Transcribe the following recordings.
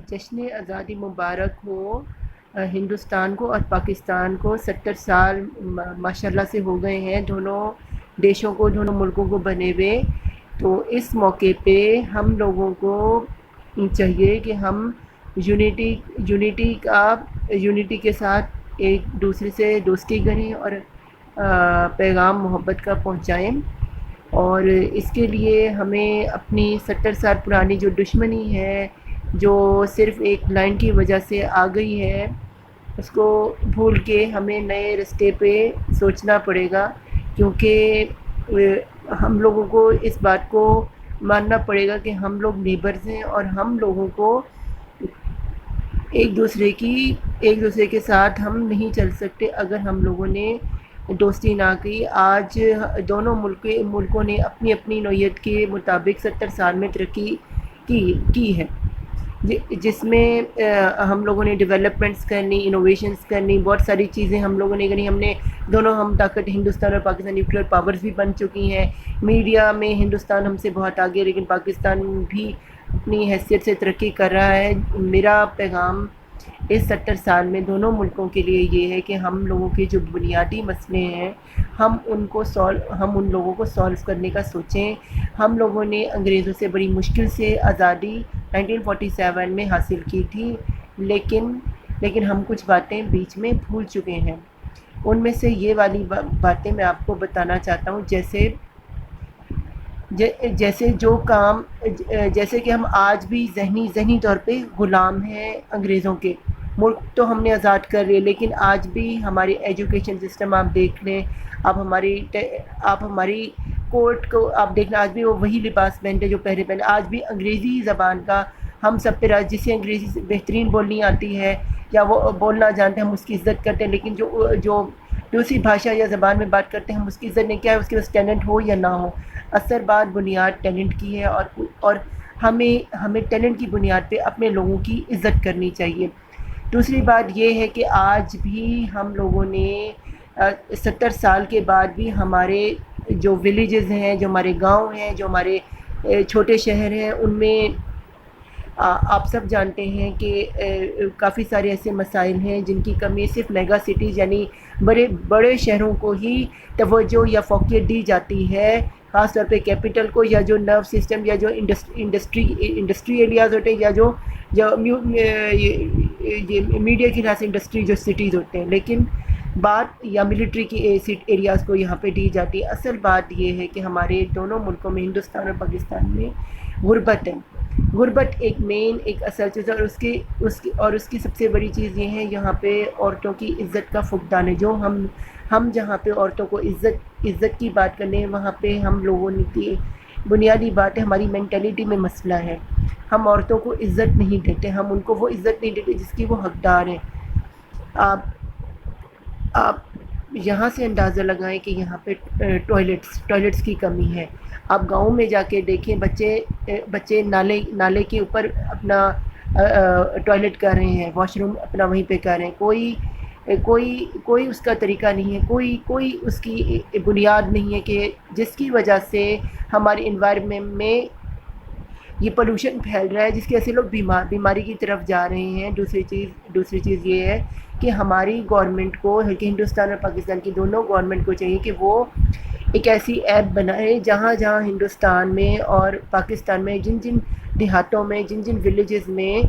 جشن آزادی مبارک ہو ہندوستان کو اور پاکستان کو۔ 70 سال ماشاءاللہ سے ہو گئے ہیں دونوں دیشوں کو، دونوں ملکوں کو بنے ہوئے۔ تو اس موقع پہ ہم لوگوں کو چاہیے کہ ہم یونٹی کے ساتھ ایک دوسرے سے دوستی کریں اور پیغام محبت کا پہنچائیں، اور اس کے لیے ہمیں اپنی 70 سال پرانی جو دشمنی ہے، جو صرف ایک لائن کی وجہ سے آ گئی ہے، اس کو بھول کے ہمیں نئے رستے پہ سوچنا پڑے گا، کیونکہ ہم لوگوں کو اس بات کو ماننا پڑے گا کہ ہم لوگ نیبرز ہیں، اور ہم لوگوں کو ایک دوسرے کے ساتھ ہم نہیں چل سکتے اگر ہم لوگوں نے دوستی نہ کی۔ آج دونوں ملکوں نے اپنی اپنی نوعیت کے مطابق 70 سال میں ترقی کی ہے، جس میں ہم لوگوں نے ڈیولپمنٹس کرنی، انوویشنس کرنی، بہت ساری چیزیں ہم لوگوں نے کرنی۔ ہم طاقت ہندوستان اور پاکستان نیوکلیر پاورز بھی بن چکی ہیں۔ میڈیا میں ہندوستان ہم سے بہت آگے، لیکن پاکستان بھی اپنی حیثیت سے ترقی کر رہا ہے۔ میرا پیغام اس 70 سال میں دونوں ملکوں کے لیے یہ ہے کہ ہم لوگوں کے جو بنیادی مسئلے ہیں، ہم ان لوگوں کو سالو کرنے کا سوچیں۔ ہم لوگوں نے انگریزوں سے بڑی مشکل سے آزادی 1947 میں حاصل کی تھی، لیکن ہم کچھ باتیں بیچ میں بھول چکے ہیں۔ ان میں سے یہ والی باتیں میں آپ کو بتانا چاہتا ہوں، جیسے کہ ہم آج بھی ذہنی طور پہ غلام ہیں انگریزوں کے۔ ملک تو ہم نے آزاد کر لیا، لیکن آج بھی ہماری ایجوکیشن سسٹم آپ دیکھ لیں، آپ ہماری کورٹ کو آپ دیکھنا، آج بھی وہ وہی لباس پہنتے جو پہلے پہنے۔ آج بھی انگریزی زبان کا ہم سب پہ جسے انگریزی بہترین بولنی آتی ہے یا وہ بولنا جانتے ہیں، ہم اس کی عزت کرتے ہیں، لیکن جو دوسری بھاشا یا زبان میں بات کرتے ہیں ہم اس کی عزت نہیں، کیا ہے اس کے پاس ٹیلنٹ ہو یا نہ ہو، اثر بات بنیاد ٹیلنٹ کی ہے، اور ہمیں ٹیلنٹ کی بنیاد پہ اپنے لوگوں کی عزت کرنی چاہیے۔ دوسری بات یہ ہے کہ آج بھی ہم لوگوں نے 70 سال کے بعد بھی ہمارے جو ولیجز ہیں، جو ہمارے گاؤں ہیں، جو ہمارے چھوٹے شہر ہیں، ان میں آپ سب جانتے ہیں کہ کافی سارے ایسے مسائل ہیں جن کی کمی صرف میگا سٹیز یعنی بڑے شہروں کو ہی توجہ یا فوقیت دی جاتی ہے، خاص طور پہ کیپٹل کو، یا جو نرو سسٹم یا جو انڈسٹری ایریاز ہوتے ہیں، یا جو میڈیا کی لحاظ سے انڈسٹری جو سٹیز ہوتے ہیں، لیکن بات یا ملٹری کی ایریاز کو یہاں پہ دی جاتی ہے۔ اصل بات یہ ہے کہ ہمارے دونوں ملکوں میں، ہندوستان اور پاکستان میں، غربت ہے۔ غربت ایک اصل چیز ہے، اور اس کی سب سے بڑی چیز یہ ہے یہاں پہ عورتوں کی عزت کا فقدان ہے۔ جو ہم جہاں پہ عورتوں کو عزت کی بات کرنے ہیں، وہاں پہ ہم لوگوں کی بنیادی بات ہے، ہماری مینٹیلٹی میں مسئلہ ہے۔ ہم عورتوں کو عزت نہیں دیتے، ہم ان کو وہ عزت نہیں دیتے جس کی وہ حقدار ہیں۔ آپ یہاں سے اندازہ لگائیں کہ یہاں پہ ٹوائلٹس کی کمی ہے۔ آپ گاؤں میں جا کے دیکھیں، بچے نالے کے اوپر اپنا ٹوائلٹ کر رہے ہیں، واش روم اپنا وہیں پہ کر رہے ہیں۔ کوئی اس کا طریقہ نہیں ہے، کوئی اس کی بنیاد نہیں ہے کہ جس کی وجہ سے ہمارے انوائرمنٹ میں یہ پولوشن پھیل رہا ہے، جس کی وجہ سے لوگ بیماری کی طرف جا رہے ہیں۔ دوسری چیز یہ ہے کہ ہماری گورنمنٹ کو، ہندوستان اور پاکستان کی دونوں گورنمنٹ کو چاہیے کہ وہ ایک ایسی ایپ بنائے جہاں ہندوستان میں اور پاکستان میں جن دیہاتوں میں، جن ولیجز میں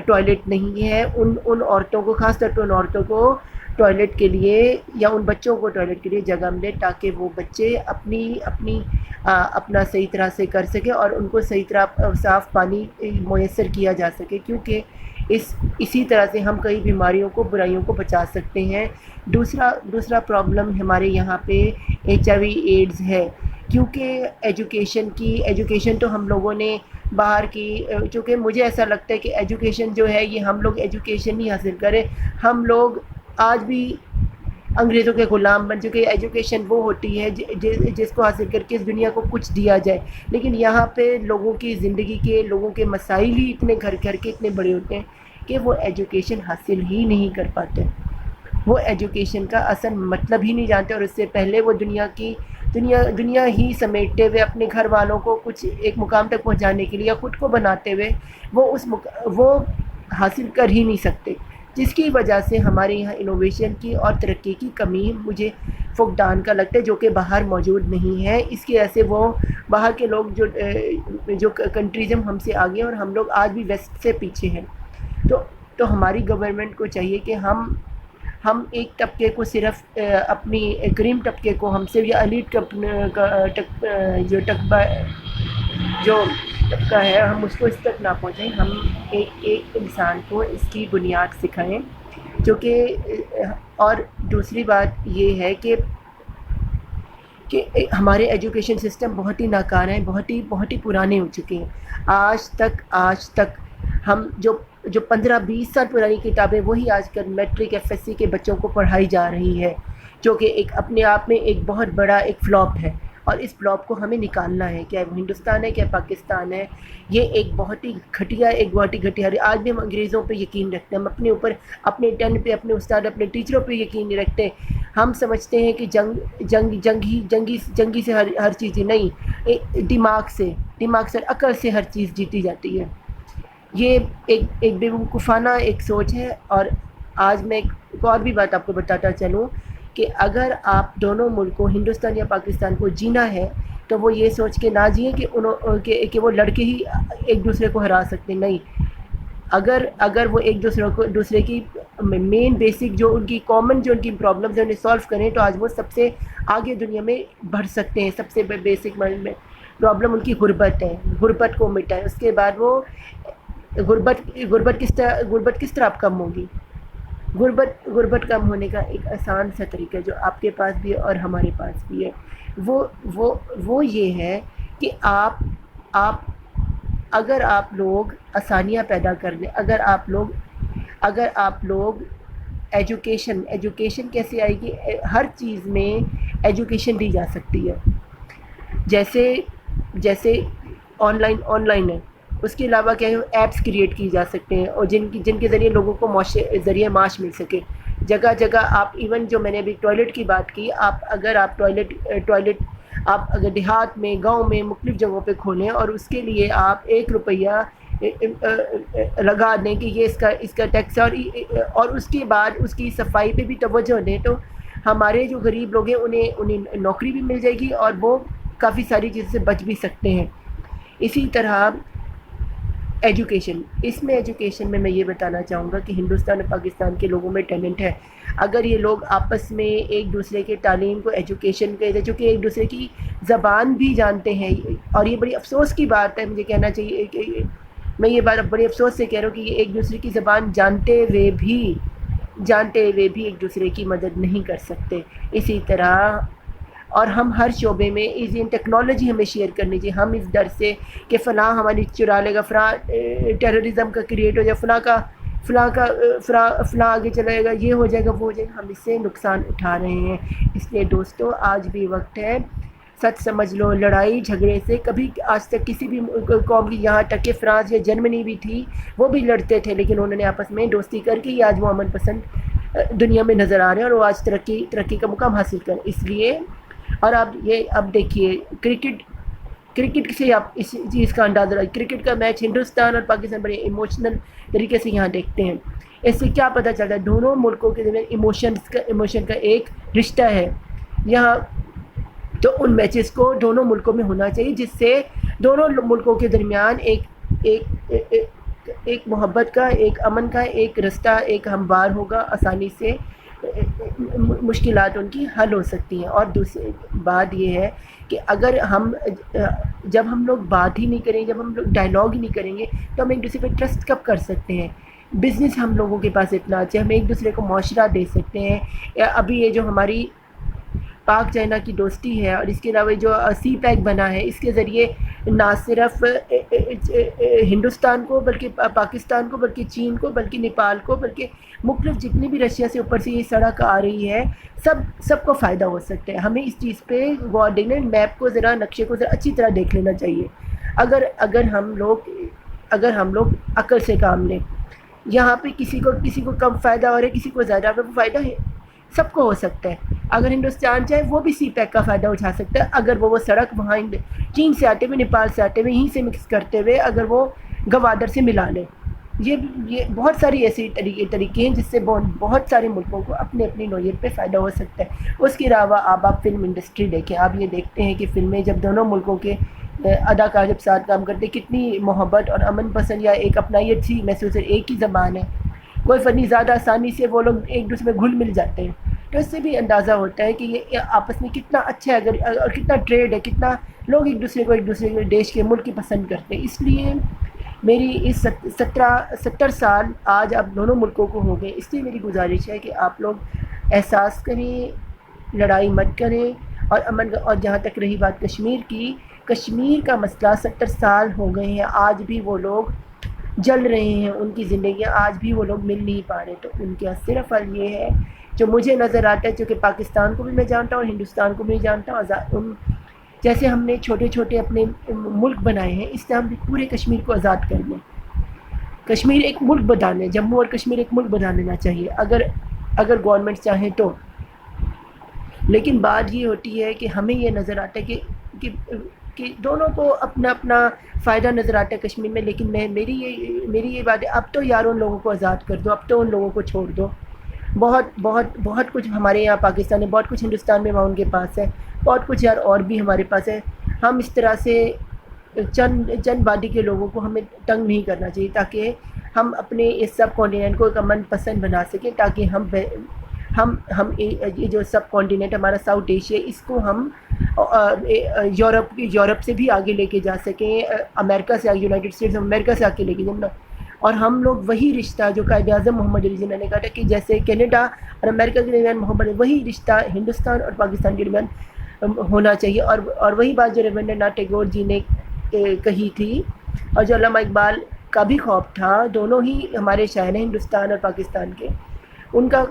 ٹوائلٹ نہیں ہے، ان عورتوں کو، خاص طور پہ ان عورتوں کو ٹوائلٹ کے لیے یا ان بچوں کو ٹوائلٹ کے لیے جگہ ملے، تاکہ وہ بچے اپنا صحیح طرح سے کر سکے اور ان کو صحیح طرح صاف پانی میسر کیا جا سکے، کیونکہ اسی طرح سے ہم کئی بیماریوں کو، برائیوں کو بچا سکتے ہیں۔ دوسرا پرابلم ہمارے یہاں پہ HIV ایڈز ہے، کیونکہ ایجوکیشن تو ہم لوگوں نے باہر کی، چونکہ مجھے ایسا لگتا ہے کہ ایجوکیشن جو ہے، یہ ہم لوگ ایجوکیشن نہیں حاصل کریں، ہم لوگ آج بھی انگریزوں کے غلام بن چکے۔ ایجوکیشن وہ ہوتی ہے جس کو حاصل کر کے اس دنیا کو کچھ دیا جائے، لیکن یہاں پہ لوگوں کی زندگی کے، لوگوں کے مسائل ہی اتنے گھر کے اتنے بڑے ہوتے ہیں کہ وہ ایجوکیشن حاصل ہی نہیں کر پاتے، وہ ایجوکیشن کا اصل مطلب ہی نہیں جانتے، اور اس سے پہلے وہ دنیا ہی سمیٹتے ہوئے اپنے گھر والوں کو کچھ ایک مقام تک پہنچانے کے لیے یا خود کو بناتے ہوئے وہ حاصل کر ہی نہیں سکتے، جس کی وجہ سے ہمارے یہاں انوویشن کی اور ترقی کی کمی مجھے فقدان کا لگتا ہے، جو کہ باہر موجود نہیں ہے۔ اس کی وجہ سے وہ باہر کے لوگ جو کنٹریز ہم سے آگے ہیں اور ہم لوگ آج بھی ویسٹ سے پیچھے ہیں۔ تو ہماری گورنمنٹ کو چاہیے کہ ہم ایک طبقے کو صرف اپنی کریم طبقے کو ہم سے یا ایلیٹ جو طبقہ ہے ہم اس کو اس تک نہ پہنچائیں، ہم ایک انسان کو اس کی بنیاد سکھائیں، جو کہ اور دوسری بات یہ ہے کہ ہمارے ایجوکیشن سسٹم بہت ہی ناکارہ ہیں، بہت ہی پرانے ہو چکے ہیں۔ آج تک ہم جو 15-20 سال پرانی کتابیں وہی آج کل میٹرک ایف ایس سی کے بچوں کو پڑھائی جا رہی ہے، جو کہ ایک اپنے آپ میں ایک بہت بڑا ایک فلاپ ہے، اور اس فلاپ کو ہمیں نکالنا ہے، کیا ہندوستان ہے کیا پاکستان ہے۔ یہ ایک بہت ہی گھٹیا آج بھی ہم انگریزوں پہ یقین رکھتے ہیں، ہم اپنے اوپر اپنے ٹن پہ اپنے استاد اپنے ٹیچروں پہ یقین نہیں رکھتے۔ ہم سمجھتے ہیں کہ جنگی سے ہر چیز ہی نہیں، دماغ سے عقل سے ہر چیز جیتی جاتی ہے۔ یہ ایک بے وقوفانہ ایک سوچ ہے۔ اور آج میں ایک اور بھی بات آپ کو بتاتا چلوں کہ اگر آپ دونوں ملکوں ہندوستان یا پاکستان کو جینا ہے تو وہ یہ سوچ کے نہ جئیں کہ وہ لڑکے ہی ایک دوسرے کو ہرا سکتے، نہیں۔ اگر وہ ایک دوسرے کی مین بیسک جو ان کی کامن جو ان کی پرابلمز ہیں انہیں سالو کریں تو آج وہ سب سے آگے دنیا میں بڑھ سکتے ہیں۔ سب سے بیسک پرابلم ان کی غربت ہے، غربت کو مٹائیں، اس کے بعد وہ غربت کس طرح اب کم ہوگی؟ غربت کم ہونے کا ایک آسان سا طریقہ جو آپ کے پاس بھی ہے اور ہمارے پاس بھی ہے، وہ یہ ہے کہ اگر آپ لوگ آسانیاں پیدا کر دیں، اگر آپ لوگ ایجوکیشن کیسے آئے گی؟ ہر چیز میں ایجوکیشن دی جا سکتی ہے، جیسے آن لائن ہے، اس کے علاوہ کیا ہے ایپس کریٹ کی جا سکتے ہیں اور جن کے ذریعے لوگوں کو ذریعہ معاش مل سکے۔ جگہ آپ ایون جو میں نے ابھی ٹوائلٹ کی بات کی، اگر ٹوائلٹ آپ اگر دیہات میں گاؤں میں مختلف جگہوں پہ کھولیں اور اس کے لیے آپ ₹1 لگا دیں کہ یہ اس کا ٹیکس اور اس کے بعد اس کی صفائی پہ بھی توجہ دیں، تو ہمارے جو غریب لوگ ہیں انہیں نوکری بھی مل جائے گی اور وہ کافی ساری چیزوں سے بچ بھی سکتے ہیں۔ اسی طرح ایجوکیشن میں یہ بتانا چاہوں گا کہ ہندوستان اور پاکستان کے لوگوں میں ٹیلنٹ ہے۔ اگر یہ لوگ آپس میں ایک دوسرے کے تعلیم کو ایجوکیشن کے جو کہ ایک دوسرے کی زبان بھی جانتے ہیں، اور یہ بڑی افسوس کی بات ہے، مجھے کہنا چاہیے کہ میں یہ بات بڑی افسوس سے کہہ رہا ہوں کہ یہ ایک دوسرے کی زبان جانتے ہوئے بھی ایک دوسرے کی مدد نہیں کر سکتے۔ اسی طرح اور ہم ہر شعبے میں ایزی ٹیکنالوجی ہمیں شیئر کرنی چاہیے۔ ہم اس ڈر سے کہ فلاں ہماری چرا لے گا، فلاں ٹیررزم کا کریٹ ہو جائے، فلاں آگے چلائے گا، یہ ہو جائے گا وہ ہو جائے گا، ہم اس سے نقصان اٹھا رہے ہیں۔ اس لیے دوستو آج بھی وقت ہے، سچ سمجھ لو، لڑائی جھگڑے سے کبھی آج تک کسی بھی قوم کی، یہاں تک کہ فرانس یا جرمنی بھی تھی وہ بھی لڑتے تھے، لیکن انہوں نے آپس میں دوستی کر کے ہی آج وہ امن پسند دنیا میں نظر آ رہے ہیں اور وہ آج ترقی کا مقام حاصل کر۔ اس لیے اور اب دیکھیے کرکٹ سے آپ اس چیز کا اندازہ لگائیں، کرکٹ کا میچ ہندوستان اور پاکستان بڑے ایموشنل طریقے سے یہاں دیکھتے ہیں۔ اس سے کیا پتہ چلتا ہے؟ دونوں ملکوں کے درمیان ایموشن کا ایک رشتہ ہے یہاں، تو ان میچز کو دونوں ملکوں میں ہونا چاہیے، جس سے دونوں ملکوں کے درمیان ایک محبت کا، ایک امن کا ایک رستہ ایک ہموار ہوگا، آسانی سے مشکلات ان کی حل ہو سکتی ہیں۔ اور دوسری بات یہ ہے کہ جب ہم لوگ بات ہی نہیں کریں، جب ہم لوگ ڈائلاگ ہی نہیں کریں گے تو ہم ایک دوسرے پہ ٹرسٹ کب کر سکتے ہیں؟ بزنس ہم لوگوں کے پاس اتنا اچھا ہے، ہم ایک دوسرے کو معاشرہ دے سکتے ہیں۔ ابھی یہ جو ہماری پاک چائنا کی دوستی ہے اور اس کے علاوہ جو سی پیک بنا ہے، اس کے ذریعے نہ صرف ہندوستان کو بلکہ پاکستان کو بلکہ چین کو بلکہ نیپال کو بلکہ مختلف جتنی بھی رشیا سے اوپر سے یہ سڑک آ رہی ہے سب کو فائدہ ہو سکتا ہے۔ ہمیں اس چیز پہ غور دینا، میپ کو ذرا نقشے کو ذرا اچھی طرح دیکھ لینا چاہیے۔ اگر ہم لوگ عقل سے کام لیں، یہاں پہ کسی کو کم فائدہ ہو رہا ہے، کسی کو زیادہ، وہ فائدہ ہے سب کو ہو سکتا ہے۔ اگر ہندوستان چاہے وہ بھی سی پیک کا فائدہ اٹھا سکتا ہے، اگر وہ سڑک وہاں چین سے آتے ہوئے، نیپال سے آتے ہوئے، یہیں سے مکس کرتے ہوئے اگر وہ گوادر سے ملا لیں، یہ بہت ساری ایسی طریقے ہیں جس سے بہت سارے ملکوں کو اپنے اپنی نوعیت پہ فائدہ ہو سکتا ہے۔ اس کے علاوہ آپ فلم انڈسٹری دیکھیں، آپ یہ دیکھتے ہیں کہ فلمیں جب دونوں ملکوں کے اداکار جب ساتھ کام کرتے ہیں کتنی محبت اور امن پسند یا ایک اپنائیت سی محسوس ہے، ایک ہی زبان ہے، کوئی فنی زیادہ آسانی سے وہ لوگ ایک دوسرے میں گھل مل جاتے ہیں، تو اس سے بھی اندازہ ہوتا ہے کہ یہ آپس میں کتنا اچھا ہے اگر اور کتنا ٹریڈ ہے، کتنا لوگ ایک دوسرے کے دیش کے ملک کی پسند کرتے ہیں۔ اس لیے میری اس 70 سال آج اب دونوں ملکوں کو ہو گئے، اس لیے میری گزارش ہے کہ آپ لوگ احساس کریں، لڑائی مت کریں، اور امن اور جہاں تک رہی بات کشمیر کی، کشمیر کا مسئلہ 70 سال ہو گئے ہیں، آج بھی وہ لوگ جل رہے ہیں، ان کی زندگیاں آج بھی وہ لوگ مل نہیں پا رہے، تو ان کا صرف حل یہ ہے جو مجھے نظر آتا ہے، چونکہ پاکستان کو بھی میں جانتا ہوں اور ہندوستان کو بھی جانتا ہوں، جیسے ہم نے چھوٹے چھوٹے اپنے ملک بنائے ہیں، اس طرح ہم بھی پورے کشمیر کو آزاد کر دیں، کشمیر ایک ملک بنانے، جموں اور کشمیر ایک ملک بنا لینا چاہیے اگر گورنمنٹ چاہیں تو۔ لیکن بات یہ ہوتی ہے کہ ہمیں یہ نظر آتا ہے کہ دونوں کو اپنا اپنا فائدہ نظر آتا ہے کشمیر میں، لیکن میری یہ بات ہے، اب تو یار ان لوگوں کو آزاد کر دو، اب تو ان لوگوں کو چھوڑ دو، بہت کچھ ہمارے یہاں پاکستان میں، بہت کچھ ہندوستان میں وہاں ان کے پاس ہے، بہت کچھ یار اور بھی ہمارے پاس ہے، ہم اس طرح سے چند بادی کے لوگوں کو ہمیں تنگ نہیں کرنا چاہیے، تاکہ ہم اپنے اس سب کانٹیننٹ کو ایک امن پسند بنا سکیں، تاکہ ہم یہ جو سب کانٹیننٹ ہمارا ساؤتھ ایشیا، اس کو ہم یورپ سے بھی آگے لے کے جا سکیں، امریکہ سے، یونائٹڈ اسٹیٹس آف امریکہ سے آگے لے کے جانا، اور ہم لوگ وہی رشتہ جو قائد اعظم محمد علی جناح نے کہا تھا کہ جیسے کینیڈا اور امریکہ کے درمیان محبت ہے، وہی رشتہ ہندوستان اور پاکستان کے درمیان ہونا چاہیے، اور وہی بات جو رابندر ناتھ ٹیگور جی نے کہی تھی، اور جو علامہ اقبال کا بھی خواب تھا، دونوں ہی ہمارے شاعر ہیں ہندوستان اور پاکستان کے، ان کا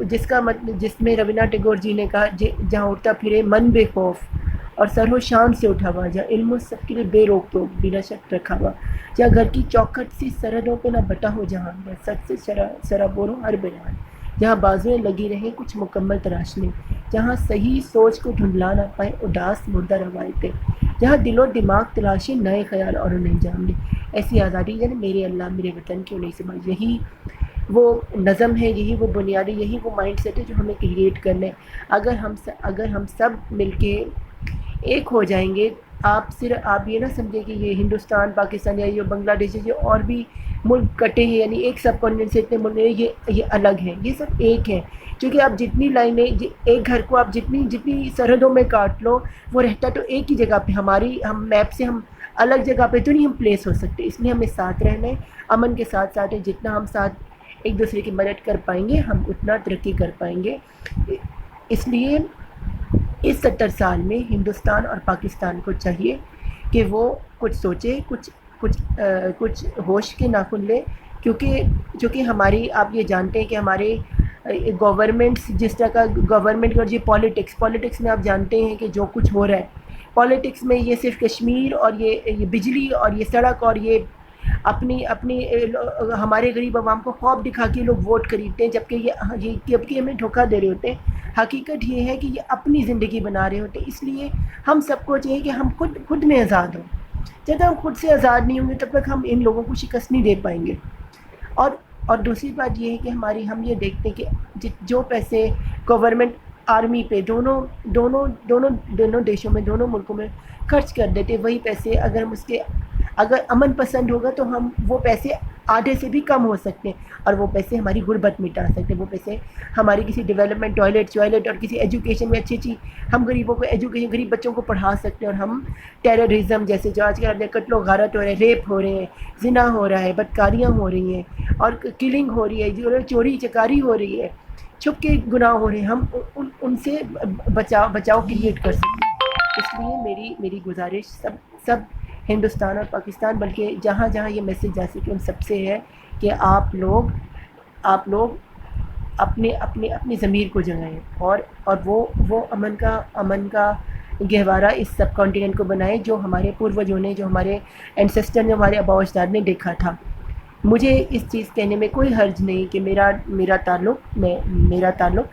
جس میں رابندر ناتھ ٹیگور جی نے کہا جہاں اٹھتا پھرے من بے خوف اور سر ہو شان سے اٹھا ہوا، جہاں علم و سب کے لیے بے روک ٹوک بنا شک رکھا ہوا، جہاں گھر کی چوکھٹ سی سرحدوں پہ نہ بٹا ہو جہاں، سچ سے سرابور ہو ہر بیان، جہاں بازویں لگی رہیں کچھ مکمل تراشنے، جہاں صحیح سوچ کو دھندلا نہ پائے اداس مردہ روایتیں، جہاں دل و دماغ تلاشے نئے خیال اور انہیں انجام دے، ایسی آزادی یعنی میرے اللہ میرے وطن کیوں نہیں سمجھ، یہی وہ نظم ہے، یہی وہ بنیادی، یہی وہ مائنڈ سیٹ ہے جو ہمیں کریٹ کرنا ہے۔ اگر ہم سب مل کے ایک ہو جائیں گے، آپ یہ نہ سمجھیں کہ یہ ہندوستان پاکستان یا یہ بنگلہ دیش یہ اور بھی ملک کٹے ہیں، یعنی ایک سب کانٹیننٹ سے اتنے ملک ہیں، یہ الگ ہیں، یہ سب ایک ہیں، کیونکہ آپ جتنی لائنیں ایک گھر کو آپ جتنی سرحدوں میں کاٹ لو، وہ رہتا تو ایک ہی جگہ پہ، ہم میپ سے ہم الگ جگہ پہ تو نہیں ہم پلیس ہو سکتے، اس لیے ہمیں ساتھ رہنا ہے، امن کے ساتھ ساتھ ہے، جتنا ہم ساتھ ایک دوسرے کی مدد کر پائیں گے ہم اتنا ترقی کر پائیں گے۔ اس لیے اس 70 سال میں ہندوستان اور پاکستان کو چاہیے کہ وہ کچھ سوچے، کچھ ہوش کے ناخن لے، کیونکہ ہماری، آپ یہ جانتے ہیں کہ ہمارے گورنمنٹس جس طرح کا گورنمنٹ اور یہ پالیٹکس میں آپ جانتے ہیں کہ جو کچھ ہو رہا ہے پالیٹکس میں، یہ صرف کشمیر اور یہ بجلی اور یہ سڑک اور یہ اپنی ہمارے غریب عوام کو خواب دکھا کے لوگ ووٹ خریدتے ہیں، جبکہ ہمیں دھوکہ دے رہے ہوتے ہیں۔ حقیقت یہ ہے کہ یہ اپنی زندگی بنا رہے ہوتے ہیں، اس لیے ہم سب کو چاہیے کہ ہم خود میں آزاد ہوں، جب تک ہم خود سے آزاد نہیں ہوں گے تب تک ہم ان لوگوں کو شکست نہیں دے پائیں گے۔ اور دوسری بات یہ ہے کہ ہم یہ دیکھتے ہیں کہ جو پیسے گورنمنٹ آرمی پہ دونوں دیشوں میں، دونوں ملکوں میں خرچ کر دیتے، وہی پیسے اگر امن پسند ہوگا تو ہم وہ پیسے آدھے سے بھی کم ہو سکتے ہیں، اور وہ پیسے ہماری غربت مٹا سکتے ہیں، وہ پیسے ہماری کسی ڈیولپمنٹ ٹوائلٹ اور کسی ایجوکیشن میں اچھی ہم غریبوں کو ایجوکیشن، غریب بچوں کو پڑھا سکتے ہیں، اور ہم ٹیررزم جیسے جو آج کل قتل و غارت ہو رہے ہیں، ریپ ہو رہے ہیں، زنا ہو رہا ہے، بدکاریاں ہو رہی ہیں اور کلنگ ہو رہی ہے، چوری چکاری ہو رہی ہے، چھپ کے گناہ ہو رہے ہیں، ہم ان سے بچاؤ کریٹ کر سکتے ہیں۔ اس لیے میری گزارش سب ہندوستان اور پاکستان، بلکہ جہاں جہاں یہ میسج جا سکے ان سب سے ہے کہ آپ لوگ اپنی ضمیر کو جگائیں، اور وہ امن کا گہوارہ اس سب کانٹیننٹ کو بنائیں جو ہمارے پوروجوں نے، جو ہمارے اینسسٹر نے، ہمارے آباء و اجداد نے دیکھا تھا۔ مجھے اس چیز کہنے میں کوئی حرج نہیں کہ میرا تعلق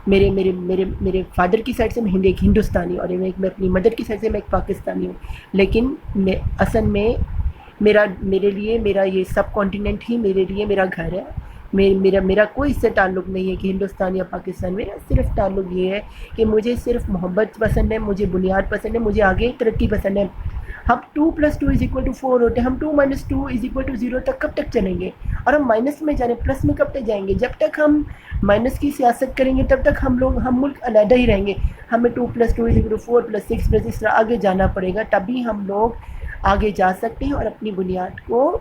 میرے فادر کی سائڈ سے میں ایک ہندوستانی، اور میں اپنی مدر کی سائڈ سے میں ایک پاکستانی ہوں، لیکن اصل میں میرے لیے میرا یہ سب کانٹیننٹ ہی میرے لیے میرا گھر ہے. میرا کوئی اس سے تعلق نہیں ہے کہ ہندوستان یا پاکستان. میرا صرف تعلق یہ ہے کہ مجھے صرف محبت پسند ہے, مجھے بنیاد پسند ہے, مجھے آگے ترقی پسند ہے. ہم 2+2=4 ہوتے ہیں, ہم 2-2=0 تک کب تک چلیں گے؟ اور ہم مائنس میں جانے پلس میں کب تک جائیں گے؟ جب تک ہم مائنس کی سیاست کریں گے تب تک ہم ملک علیحدہ ہی رہیں گے. ہمیں 2+2=4+6+ اس طرح آگے جانا پڑے گا, تبھی ہم لوگ آگے جا سکتے ہیں اور اپنی بنیاد کو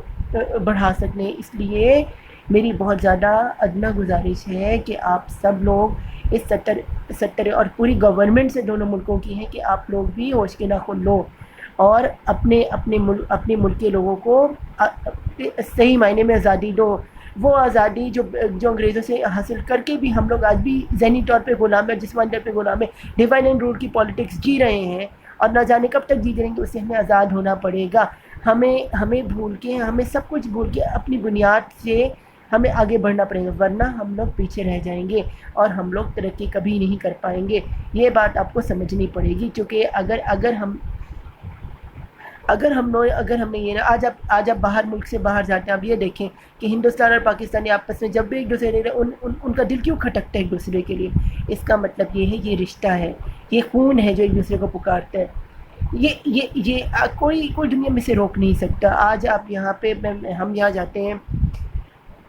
بڑھا سکتے ہیں. اس لیے میری بہت زیادہ ادنیٰ گزارش ہے کہ آپ سب لوگ اس ستر اور پوری گورنمنٹ سے دونوں ملکوں کی ہے کہ آپ لوگ بھی ہوش کے ناخن لو اور اپنے ملک کے لوگوں کو صحیح معنی میں آزادی دو. وہ آزادی جو انگریزوں سے حاصل کر کے بھی ہم لوگ آج بھی ذہنی طور پہ غلام ہے, جسمانی طور پہ غلام ہے, ڈیوائن اینڈ رول کی پالیٹکس جی رہے ہیں اور نہ جانے کب تک جی رہیں گے. اس سے ہمیں آزاد ہونا پڑے گا. ہمیں بھول کے, ہمیں سب کچھ بھول کے اپنی بنیاد سے ہمیں آگے بڑھنا پڑے گا, ورنہ ہم لوگ پیچھے رہ جائیں گے اور ہم لوگ ترقی کبھی نہیں کر پائیں گے. یہ بات آپ کو سمجھنی پڑے گی, کیونکہ اگر ہم نے یہ آج آپ باہر ملک سے باہر جاتے ہیں, آپ یہ دیکھیں کہ ہندوستان اور پاکستانی آپس میں جب بھی ایک دوسرے ان کا دل کیوں کھٹکتا ہے ایک دوسرے کے لیے؟ اس کا مطلب یہ ہے, یہ رشتہ ہے, یہ خون ہے جو ایک دوسرے کو پکارتا ہے. یہ کوئی دنیا میں سے روک نہیں سکتا. آج آپ یہاں پہ, ہم یہاں جاتے ہیں,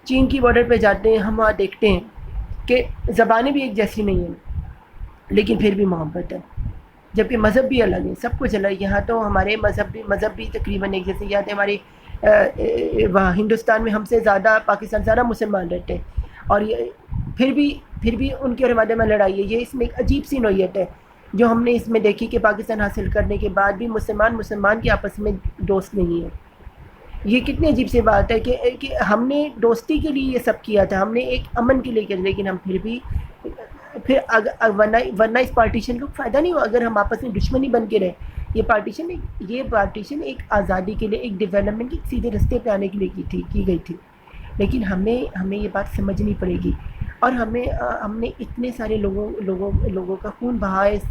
چین کی بارڈر پہ جاتے ہیں, ہم وہاں دیکھتے ہیں کہ زبانیں بھی ایک جیسی نہیں ہیں لیکن پھر بھی محبت ہے, جبکہ مذہب بھی الگ ہے, سب کچھ الگ ہے. یہاں تو ہمارے مذہب بھی تقریباً ایک جیسے. یہاں ہمارے وہاں ہندوستان میں ہم سے زیادہ, پاکستان زیادہ مسلمان رہتے ہیں, اور پھر بھی ان کے اور ہمارے میں لڑائی ہے. یہ اس میں ایک عجیب سی نوعیت ہے جو ہم نے اس میں دیکھی کہ پاکستان حاصل کرنے کے بعد بھی مسلمان کے آپس میں دوست نہیں ہے. یہ کتنی عجیب سی بات ہے کہ ہم نے دوستی کے لیے یہ سب کیا تھا, ہم نے ایک امن کے لیے کیا, لیکن ہم ورنہ اس پارٹیشن کو فائدہ نہیں ہو اگر ہم آپس میں دشمنی بن کے رہے. یہ پارٹیشن ایک آزادی کے لیے, ایک ڈیولپمنٹ کے سیدھے رستے پہ آنے کے لیے کی گئی تھی. لیکن ہمیں یہ بات سمجھنی پڑے گی, اور ہم نے اتنے سارے لوگوں کا خون بہا ہے اس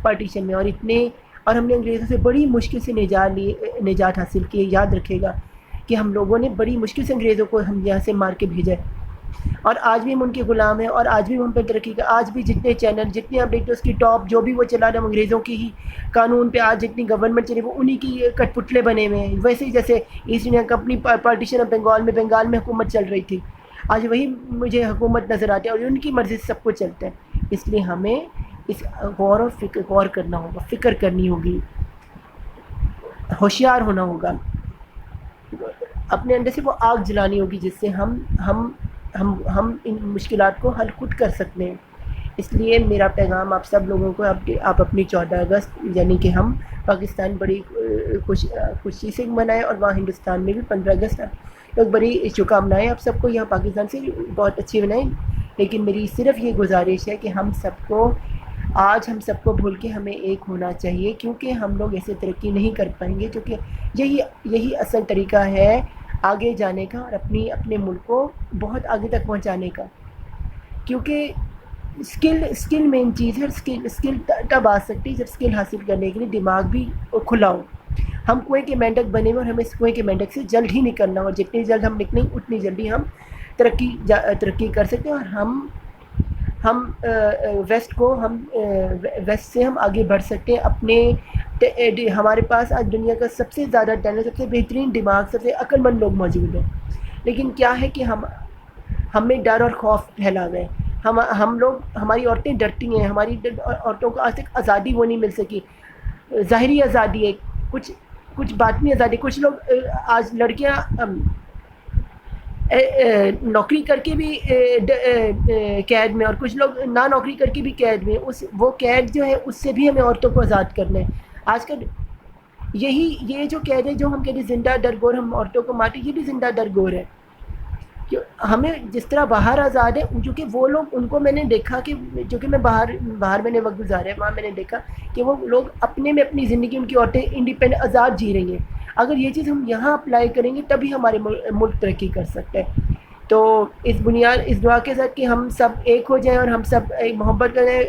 پارٹیشن میں, اور ہم نے انگریزوں سے بڑی مشکل سے نجات حاصل کی. یاد رکھے گا کہ ہم لوگوں نے بڑی مشکل سے انگریزوں کو ہم یہاں سے مار کے بھیجا ہے, اور آج بھی ہم ان کے غلام ہیں, اور آج بھی ہم پہ ترقی کا. آج بھی جتنے چینل, جتنے اپڈیٹ اس کی ٹاپ جو بھی وہ چلا رہے ہیں انگریزوں کی ہی قانون پہ, آج جتنی گورنمنٹ چلی وہ انہی کی کٹ پتلے بنے ہوئے ہیں. ویسے ہی جیسے East India company partition of Bengal میں حکومت چل رہی تھی, آج وہی مجھے حکومت نظر آتی ہے, اور ان کی مرضی سے سب کچھ چلتا ہے. اس لیے ہمیں اس غور کرنا ہوگا, فکر کرنی ہوگی, ہوشیار ہونا ہوگا, اپنے اندر سے وہ آگ جلانی ہوگی جس سے ہم ان مشکلات کو حل خود کر سکتے ہیں. اس لیے میرا پیغام آپ سب لوگوں کو, آپ اپنی 14 اگست یعنی کہ ہم پاکستان بڑی خوشی سے منائیں, اور وہاں ہندوستان میں بھی 15 اگست لوگ بڑی شبھکامنائیں آپ سب کو یہاں پاکستان سے بہت اچھی منائیں. لیکن میری صرف یہ گزارش ہے کہ ہم سب کو بھول کے ہمیں ایک ہونا چاہیے, کیونکہ ہم لوگ ایسے ترقی نہیں کر پائیں گے, کیونکہ یہی اصل طریقہ ہے آگے جانے کا اور اپنے ملک کو بہت آگے تک پہنچانے کا. کیونکہ اسکل مین چیز ہے. اسکل تب آ سکتی ہے جب اسکل حاصل کرنے کے لیے دماغ بھی کھلا ہو. ہم کنویں کے مینڈک بنے ہوئے, اور ہمیں اس کنویں کے مینڈک سے جلد ہی نکلنا ہو, اور جتنی جلد ہم نکلیں اتنی جلدی ہم ترقی کر سکتے ہیں, اور ہم ویسٹ سے ہم آگے بڑھ سکتے ہیں. ہمارے پاس آج دنیا کا سب سے زیادہ ٹیلنٹ, سب سے بہترین دماغ, سب سے عقل مند لوگ موجود ہیں. لیکن کیا ہے کہ ہمیں ڈر اور خوف پھیلا ہوئے ہے. ہماری عورتیں ڈرتی ہیں, ہماری عورتوں کو آج تک آزادی وہ نہیں مل سکی. ظاہری آزادی ہے, کچھ باطنی آزادی. کچھ لوگ آج لڑکیاں نوکری کر کے بھی قید میں, اور کچھ لوگ نہ نوکری کر کے بھی قید میں. وہ قید جو ہے اس سے بھی ہمیں عورتوں کو آزاد کرنا ہے. آج کل یہ جو قید ہے, جو ہم کہتے ہیں زندہ درگور, ہم عورتوں کو مارتے, یہ بھی زندہ درگور ہے. ہمیں جس طرح باہر آزاد ہے, چونکہ وہ لوگ, ان کو میں نے دیکھا کہ جو کہ میں باہر میں نے وقت گزارا ہے, وہاں میں نے دیکھا کہ وہ لوگ اپنے میں اپنی زندگی, ان کی عورتیں انڈیپینڈنٹ آزاد جی رہی ہیں. اگر یہ چیز ہم یہاں اپلائی کریں گے تبھی ہمارے ملک ترقی کر سکتے ہیں. تو اس دعا کے ساتھ کہ ہم سب ایک ہو جائیں اور ہم سب محبت کریں.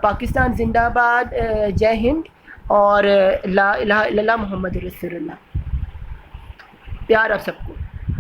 پاکستان زندہ باد, جے ہند, اور لا الہ الا اللہ محمد رسول اللہ. پیار آپ سب کو.